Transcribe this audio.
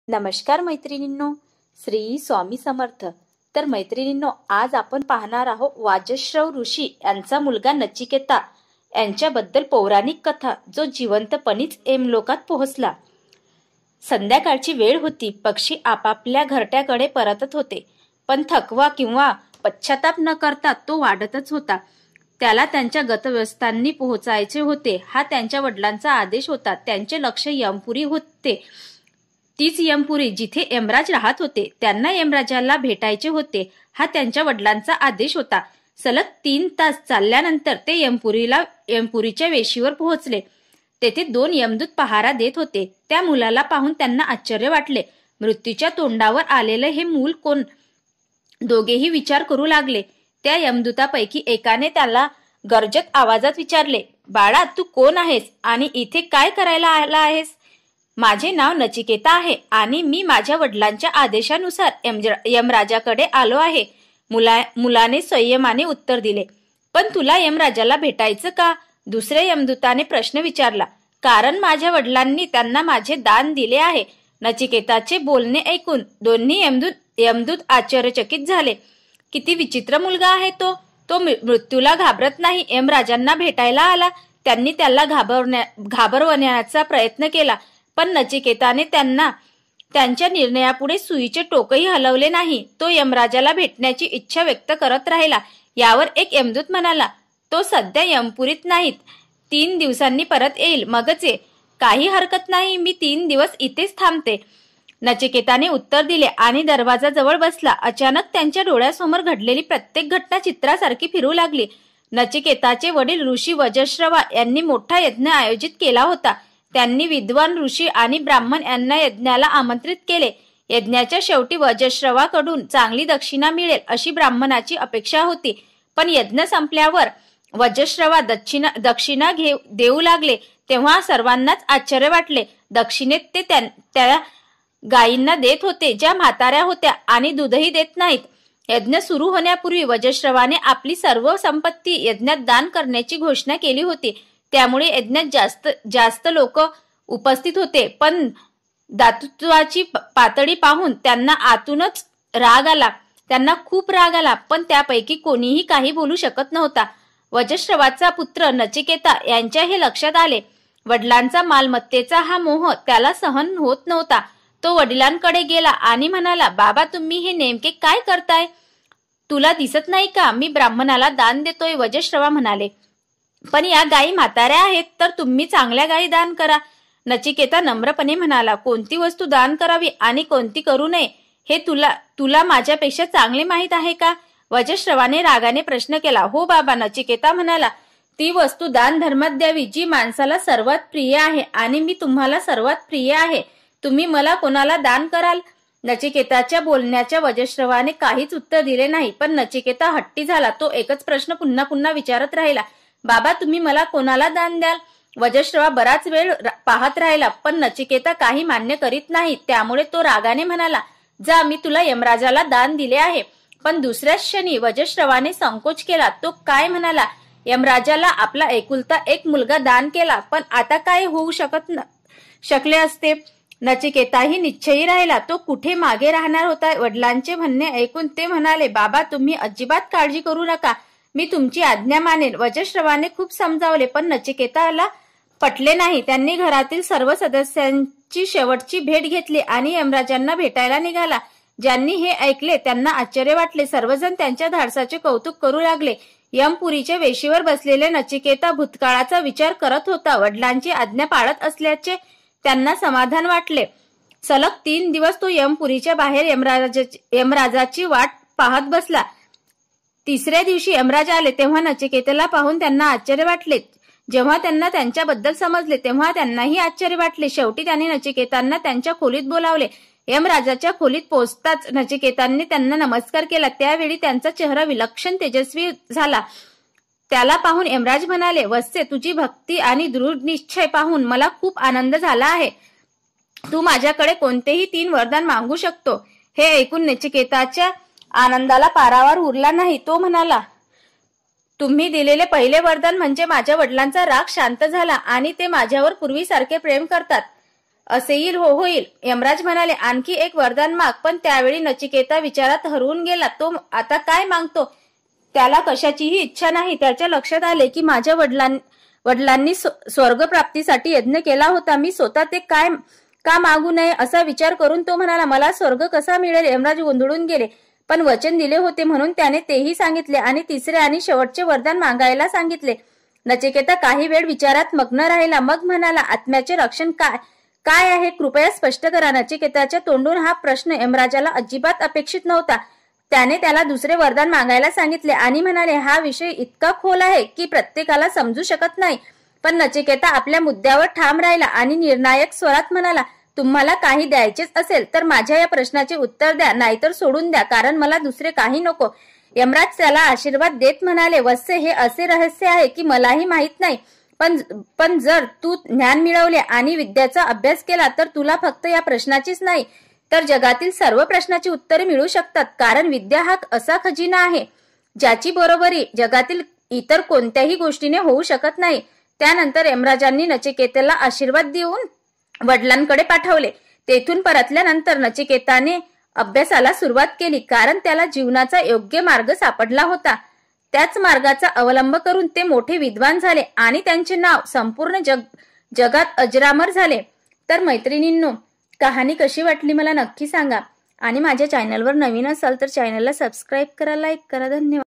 नमस्कार मैत्रिणींनो, श्री स्वामी समर्थ। तर मैत्रिणींनो, आज आपण पाहणार आहोत वाजश्रव ऋषी यांचा मुलगा नचिकेता यांच्याबद्दल पौराणिक कथा, जो जिवंतपणीच यमलोकात पोहोचला। संध्याकाळची वेळ होती। पक्षी आपापल्या घरट्याकडे परतत होते, पण थकवा किंवा पश्चाताप न करता तो वाढतच होता। त्याला त्यांच्या गतव्यस्थानी पोहोचायचे होते, हा त्यांच्या वडिलांचा आदेश होता। त्यांचे लक्ष यमपुरी होते, तीच यमपुरी जिथे यमराज राहत होते। त्यांना यमराजाला भेटायचे होते, हा त्यांच्या वडिलांचा आदेश होता। सलग 3 तास चालल्यानंतर ते यमपुरीच्या वेशीवर पोहोचले। तेथे 2 यमदूत पहारा देत होते। त्या मुलाला पाहून त्यांना आश्चर्य वाटले। मृत्यूच्या तोंडावर आलेलं हे मूल कोण? दोघेही विचार करू लागले। त्या यमदूतापैकी एकाने त्याला गरजत आवाजात विचारले, बाळा, तू कोण आहेस आणि इथे काय करायला आला आहेस? माझे नाव नचिकेता आहे आणि मी माझ्या वडिलांच्या आदेशानुसार यमराजाकडे आलो आहे, मुलाने संयमाने उत्तर दिले। पण तुला यमराजाला भेटायचं का? दुसऱ्या यमदूताने प्रश्न विचारला। कारण माझ्या वडिलांनी त्यांना माझे दान दिले आहे। नचिकेताचे बोलणे ऐकून दोन्ही यमदूत आश्चर्यचकित झाले। किती विचित्र मुलगा आहे तो मृत्यूला घाबरत नाही, यमराजांना भेटायला आला। त्यांनी त्याला घाबरवण्याचा प्रयत्न केला, पण नचिकेताने त्यांच्या निर्णयापुढे सुईचे टोकही हलवले नाही। तो यमराजाला भेटण्याची इच्छा व्यक्त करत राहिला। यावर एक यमदूत म्हणाला, तो सध्या यमपुरीत नाहीत, 3 दिवसांनी परत येईल, मगच ये। काही हरकत नाही, मी 3 दिवस इथेच थांबते, नचिकेताने उत्तर दिले आणि दरवाजाजवळ बसला। अचानक त्यांच्या डोळ्यासमोर घडलेली प्रत्येक घटना चित्रासारखी फिरू लागली। नचिकेताचे वडील ऋषी वज्रश्रवा यांनी मोठा यज्ञ आयोजित केला होता। त्यांनी विद्वान ऋषी आणि ब्राह्मण यांना यज्ञाला आमंत्रित केले। यज्ञाच्या शेवटी वज्रश्रवाकडून चांगली दक्षिणा मिळेल अशी ब्राह्मणाची अपेक्षा होती, पण यज्ञ संपल्यावर वज्रश्रवा दक्षिणा देऊ लागले तेव्हा सर्वांनाच आश्चर्य वाटले। दक्षिणेत ते त्या गायींना देत होते, ज्या म्हाताऱ्या होत्या आणि दूधही देत नाहीत। यज्ञ सुरू होण्यापूर्वी वज्रश्रवाने आपली सर्व संपत्ती यज्ञात दान करण्याची घोषणा केली होती। त्यामुळे यज्ञात जास्त लोक उपस्थित होते, पण दातृत्वाची पातळी पाहून त्यांना आतूनच राग आला। त्यांना खूप राग आला, पण त्यापैकी कोणीही काही बोलू शकत नव्हता। वज्रश्रवाचा पुत्र नचिकेता यांच्या हे लक्षात आले। वडिलांचा मालमत्तेचा हा मोह त्याला सहन होत नव्हता। तो वडिलांकडे गेला आणि म्हणाला, बाबा, तुम्ही हे नेमके काय करताय? तुला दिसत नाही का मी ब्राह्मणाला दान देतोय? वज्रश्रवा म्हणाले, पण या गायी म्हाताऱ्या आहेत, तर तुम्ही चांगल्या गायी दान करा। नचिकेता नम्रपणे म्हणाला, कोणती वस्तू दान करावी आणि कोणती करू नये हे तुला माझ्यापेक्षा चांगले माहीत आहे का? वज्रश्रवाने रागाने प्रश्न केला। हो बाबा, नचिकेता म्हणाला, ती वस्तू दान धर्मात द्यावी जी माणसाला सर्वात प्रिय आहे, आणि मी तुम्हाला सर्वात प्रिय आहे। तुम्ही मला कोणाला दान कराल? नचिकेताच्या बोलण्याच्या वज्रश्रवाने काहीच उत्तर दिले नाही, पण नचिकेता हट्टी झाला। तो एकच प्रश्न पुन्हा पुन्हा विचारत राहिला, बाबा, तुम्ही मला कोणाला दान द्याल? वज्रश्रवा बराच वेळ पाहत राहिला, पण नचिकेता काही मान्य करीत नाही। त्यामुळे तो रागाने म्हणाला, जा, मी तुला यमराजाला दान दिले आहे। पण दुसऱ्याच क्षणी वज्रश्रवाने संकोच केला। तो काय म्हणाला, यमराजाला आपला एकुलता एक मुलगा दान केला, पण आता काय होऊ शकले असते? नचिकेताही निश्चयी राहिला, तो कुठे मागे राहणार होता। वडिलांचे म्हणणे ऐकून ते म्हणाले, बाबा, तुम्ही अजिबात काळजी करू नका, मी तुमची आज्ञा मानेन। वज्रश्रवाने खूप समजावले, पण नचिकेताला पटले नाही। त्यांनी घरातील सर्व सदस्यांची शेवटची भेट घेतली आणि यमराजांना भेटायला निघाला। ज्यांनी हे ऐकले त्यांना आश्चर्य वाटले। सर्वजण त्यांच्या धाडसाचे कौतुक करू लागले। यमपुरीच्या वेशीवर बसलेले नचिकेता भूतकाळाचा विचार करत होता। वडिलांची आज्ञा पाळत असल्याचे त्यांना समाधान वाटले। सलग 3 दिवस तो यमपुरीच्या बाहेर यमराजाची वाट पाहत बसला। 3ऱ्या दिवशी यमराज आले तेव्हा नचिकेताला पाहून त्यांना आश्चर्य वाटले। जेव्हा त्यांना त्यांच्याबद्दल समजले तेव्हा त्यांनाही आश्चर्य वाटले। शेवटी त्यांनी नचिकेतांना त्यांच्या खोलीत बोलावले। यमराजाच्या खोलीत पोहोचताच नचिकेतांनी त्यांना नमस्कार केला। त्यावेळी त्यांचा चेहरा विलक्षण तेजस्वी झाला। त्याला पाहून यमराज म्हणाले, वत्से, तुझी भक्ती आणि दृढ निश्चय पाहून मला खूप आनंद झाला आहे। तू माझ्याकडे कोणतेही 3 वरदान मागू शकतो। हे ऐकून नचिकेताच्या आनंदाला पारावार उरला नाही। तो म्हणाला, तुम्ही दिलेले पहिले वरदान म्हणजे माझ्या वडिलांचा राग शांत झाला आणि ते माझ्यावर पूर्वीसारखे प्रेम करतात। असेही होईल. यमराज म्हणाले, आणखी एक वरदान माग. पण त्यावेळी नचिकेता विचारात हरवून गेला. तो आता काय मागतो? त्याला कशाचीही इच्छा नाही. त्याच्या लक्षात आले की माझ्या वडिलांनी स्वर्गप्राप्तीसाठी यज्ञ केला होता. मी स्वतः ते काय का मागू नये असा विचार करून तो म्हणाला, मला स्वर्ग कसा मिळेल? यमराज गोंधळून गेले. पण वचन दिले होते म्हणून त्याने तेही सांगितले आणि तिसरे आणि शेवटचे वरदान मागायला सांगितले. नचिकेता काही वेळ विचारात मग्न राहिला. मग म्हणाला, आत्म्याचे रक्षण काय आहे? कृपया स्पष्ट करा. नचिकेताच्या तोंडून हा प्रश्न यमराजाला अजिबात अपेक्षित नव्हता. त्याने त्याला दुसरे वरदान मागायला सांगितले आणि म्हणाले, हा विषय इतका खोल आहे की प्रत्येकाला समजू शकत नाही. पण नचिकेता आपल्या मुद्द्यावर ठाम राहिला आणि निर्णायक स्वरात म्हणाला, तुम्हाला काही द्यायचेच असेल तर माझ्या या प्रश्नाचे उत्तर द्या, नाहीतर सोडून द्या, कारण मला दुसरे काही नको. यमराज त्याला आशीर्वाद देत म्हणाले, वत्से, हे असे रहस्य आहे की मलाही माहित नाही. पण जर तू ज्ञान मिळवले आणि विद्याचा अभ्यास केला तर तुला फक्त या प्रश्नाचीच नाही तर जगातील सर्व प्रश्नाची उत्तरे मिळू शकतात. कारण विद्या हा असा खजिना आहे ज्याची बरोबरी जगातील इतर कोणत्याही गोष्टीने होऊ शकत नाही. त्यानंतर यमराजांनी नचिकेतेला आशीर्वाद देऊन वडिलांकडे पाठवले. तेथून परतल्यानंतर नचिकेताने अभ्यासाला सुरुवात केली, कारण त्याला जीवनाचा योग्य मार्ग सापडला होता. त्याच मार्गाचा अवलंब करून ते मोठे विद्वान झाले आणि त्यांचे नाव संपूर्ण जगात अजरामर झाले. तर मैत्रिणींनो, कहाणी कशी वाटली मला नक्की सांगा आणि माझ्या चॅनलवर नवीन असाल तर चॅनलला सबस्क्राईब करा, लाईक करा. धन्यवाद.